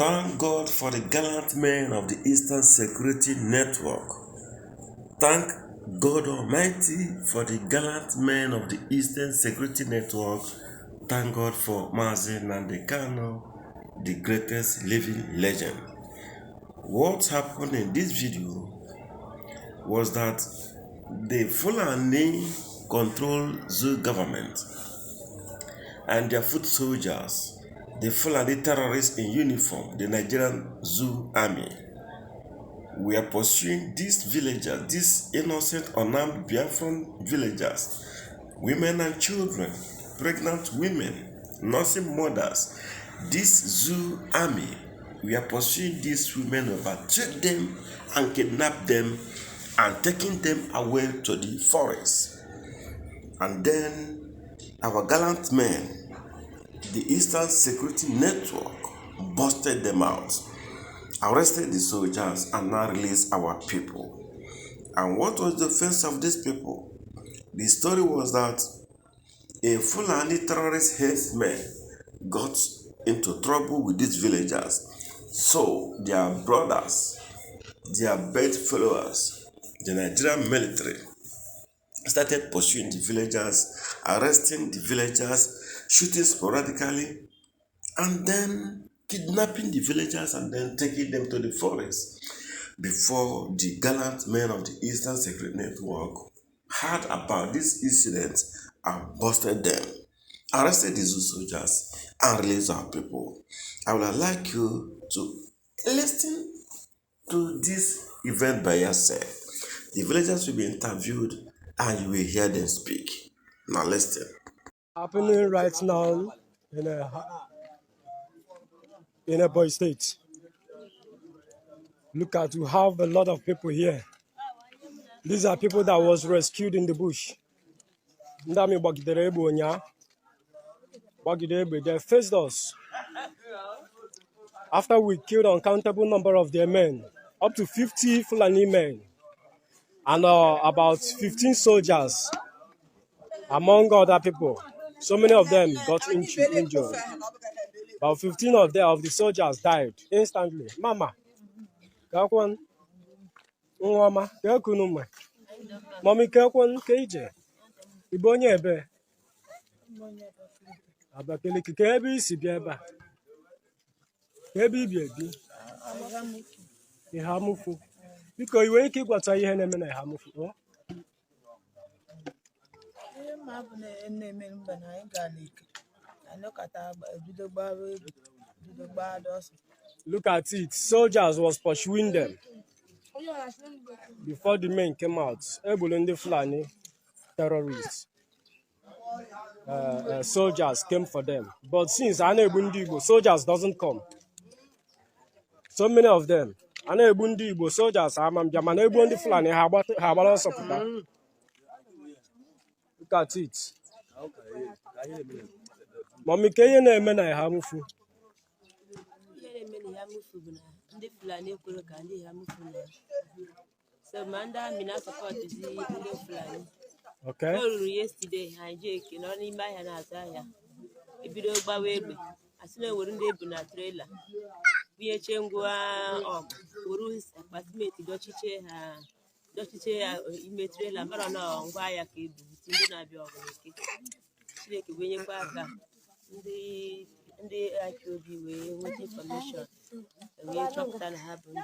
Thank God for the gallant men of the Eastern Security Network. Thank God Almighty for the gallant men of the Eastern Security Network. Thank God for Mazi Nnamdi Kanu, the greatest living legend. What happened in this video was that the Fulani controlled the government and their foot soldiers, the Fulani terrorists in uniform, the Nigerian Zoo army, we are pursuing these villagers, these innocent, unarmed Biafran villagers, women and children, pregnant women, nursing mothers. This Zoo army, we are pursuing these women, overtake them and kidnap them and taking them away to the forest. And then our gallant men, the Eastern Security Network, busted them out, arrested the soldiers, and now released our people. And what was the offense of these people? The story was that a Fulani terrorist herdsmen got into trouble with these villagers. So their brothers, their bedfellows, the Nigerian military, started pursuing the villagers, arresting the villagers, shooting sporadically, and then kidnapping the villagers and then taking them to the forest. Before the gallant men of the Eastern Security Network heard about this incident and busted them, arrested the Zoo soldiers, and released our people. I would like you to listen to this event by yourself. The villagers will be interviewed and you will hear them speak. Now listen. Happening right now in a boy state. Look at, you have a lot of people here. These are people that was rescued in the bush. They faced us. After we killed an uncountable number of their men, up to 50 Fulani men, and about 15 soldiers, among other people. So many of them got injured. About 15 of the soldiers died instantly. Mama, mommy, KJ, Ibonye ebe, Abakeleke kebi si bieba, kebi biebi, Ihamufu. Because you wake up what I hear them in Ihamufu. Look at it. Soldiers was pursuing them before the men came out. Ebulendi Fulani terrorists. Soldiers came for them. But since Anebundibo, soldiers doesn't come. So many of them. Anebundibo, soldiers, Amanebundi Fulani, Habala. Look at it. Mommy, can you name me Hamufu? So Manda Mina support is the Fulani. Okay. Yesterday, I jake in only my Hanazaya. If you don't buy way, as soon as we're in the trailer. We a changua or Urus, but made Dochiche, Imetrela, but no, why I keep Tindanabi. Like when you back the IPOB way with information. We chopped and happened to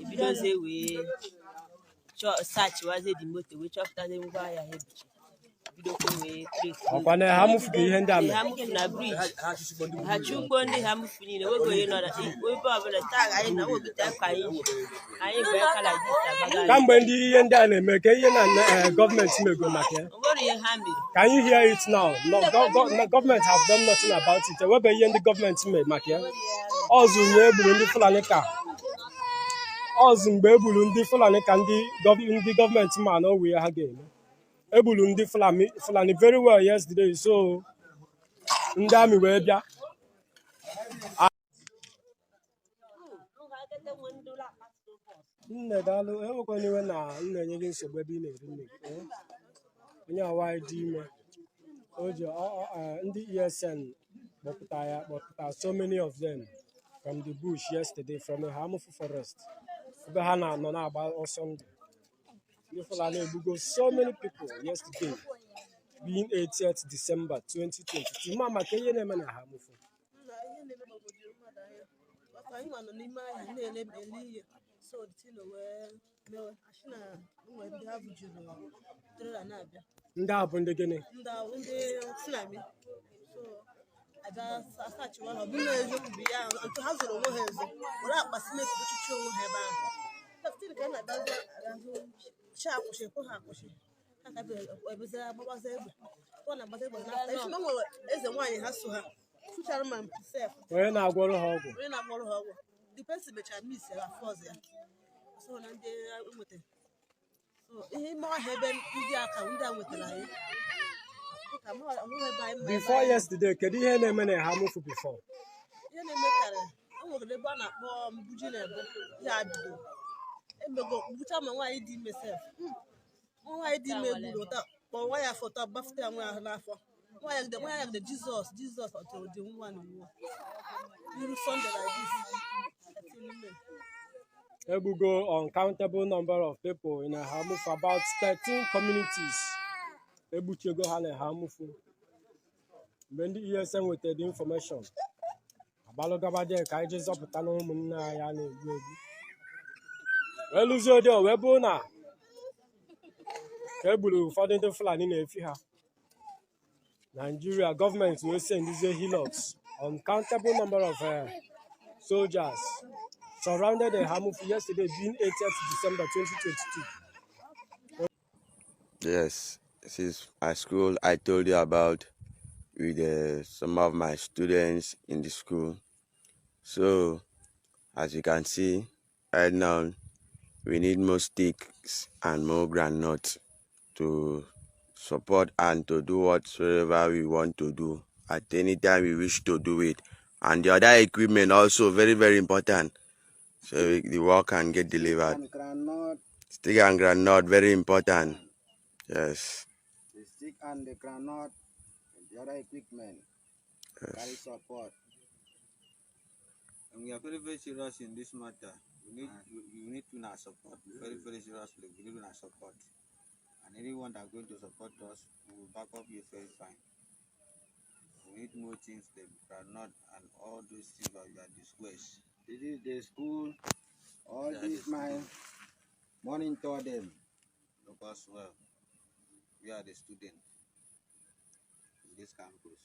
if you don't say we search was it the motive which after them why I had Can you hear it now? No, government have done nothing about it. What about the government make? Also, the Fulani government man we are again. Ebulundi Fulani very well yesterday, so Ndami Webia. Ndị ESN but so many of them from the bush yesterday, from a harmful forest. So many people yesterday, being 80th December 2022. Mama, can you name a harmful? So the thing where no, ashina we ndị ha bujuru trailer na-abịa. Ndị a bụ ndị gịnị? Ndị Fulani. So ada asachi wa ha bụ na eziokwu bụ ya nke ha zoro onwe ha ezo. Were akpasi na echichi onwe ha ebe ahụ. Tafsir ka na-abịa ahụ cha akwụsị ko ha akwụsị. Ha ka bụ ebeze agbabaza egbe. Ọ na-agbaza egbe na esi na nwere eze nwaanyị ha so ha. Fuchara man self. Onye na-agwọrọ ha ọgwụ. Onye na-agwọrọ ha ọgwụ. The person mechara miss ya afọ ya. So na ndị nwete. So ihe ma ebe ndị aka ndị a nwetara anyị. Before yesterday, kedu ihe na-eme na harmful before? Ihe na-eme kare, o nwere ebe a na-akpọ mbuji na-ebe ya bido. Emego bucha ma nwaanyị dị ime sef. Nwaanyị dị ime gburu ụta, kpọrọ nwa ya foto gbafute ya nwa ahụ n'afọ. Nwaanyị ya de Jesus ọtụrụ dị nwa na nwa. Iru Sunday like this. Ebugo uncountable number of people in a harmful, about 13 communities. Ebuchego ha na harmful. Mgbe ndị ESN wetere the information, abalụgabade ka anyị jee zọpụta na ụmụnne anyị a na-egbu egbu. Wee lụzie ode wee bụ na ka egburu ụfọdụ ndị Fulani na-efi ha. Nigeria government wee sendizie Hilux, uncountable number of soldiers surrounded the harmful yesterday being 80th December 2022. Yes, this is my school I told you about with some of my students in the school. So, as you can see, right now, we need more sticks and more groundnuts to support and to do whatsoever we want to do at any time we wish to do it. And the other equipment also very, very important, so the work can get delivered. Stick and groundnut, very important. Yes. The stick and the groundnut and the other equipment carry support. And we are very, very serious in this matter. We need to not support. Very, very seriously. We need to not support. And anyone that is going to support us, we will back up you very fine. We need more things, the groundnut and all those things that we are discussed. This is the school. All this my monitor them. Look us well. We are the students in this campus.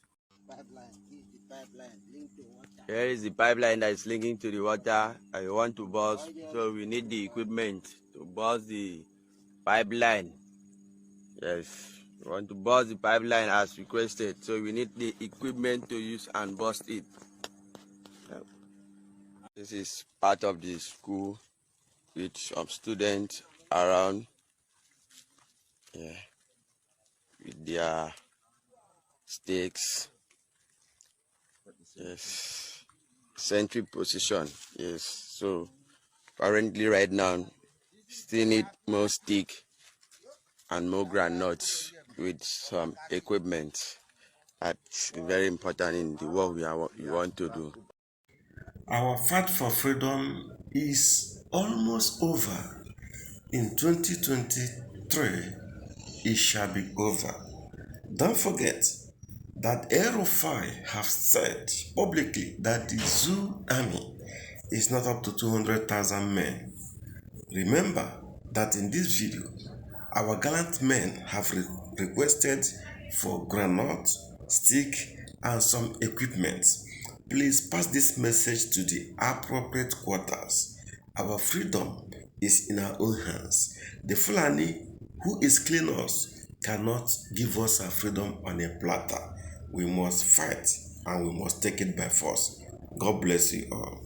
Pipeline is the pipeline linked to water. Here is the pipeline that is linking to the water. I want to burst, so we need the equipment to burst the pipeline. Yes, we want to burst the pipeline as requested, so we need the equipment to use and burst it. Yep. This is part of the school with some students around. Yeah. With their stakes. Yes. Sentry position. Yes. So currently right now still need more stick and more groundnuts with some equipment. That's very important in the work we want to do. Our fight for freedom is almost over. In 2023, it shall be over. Don't forget that El-Rufai have said publicly that the Zoo army is not up to 200,000 men. Remember that in this video, our gallant men have requested for granite, stick, and some equipment. Please pass this message to the appropriate quarters. Our freedom is in our own hands. The Fulani who is clean us cannot give us our freedom on a platter. We must fight and we must take it by force. God bless you all.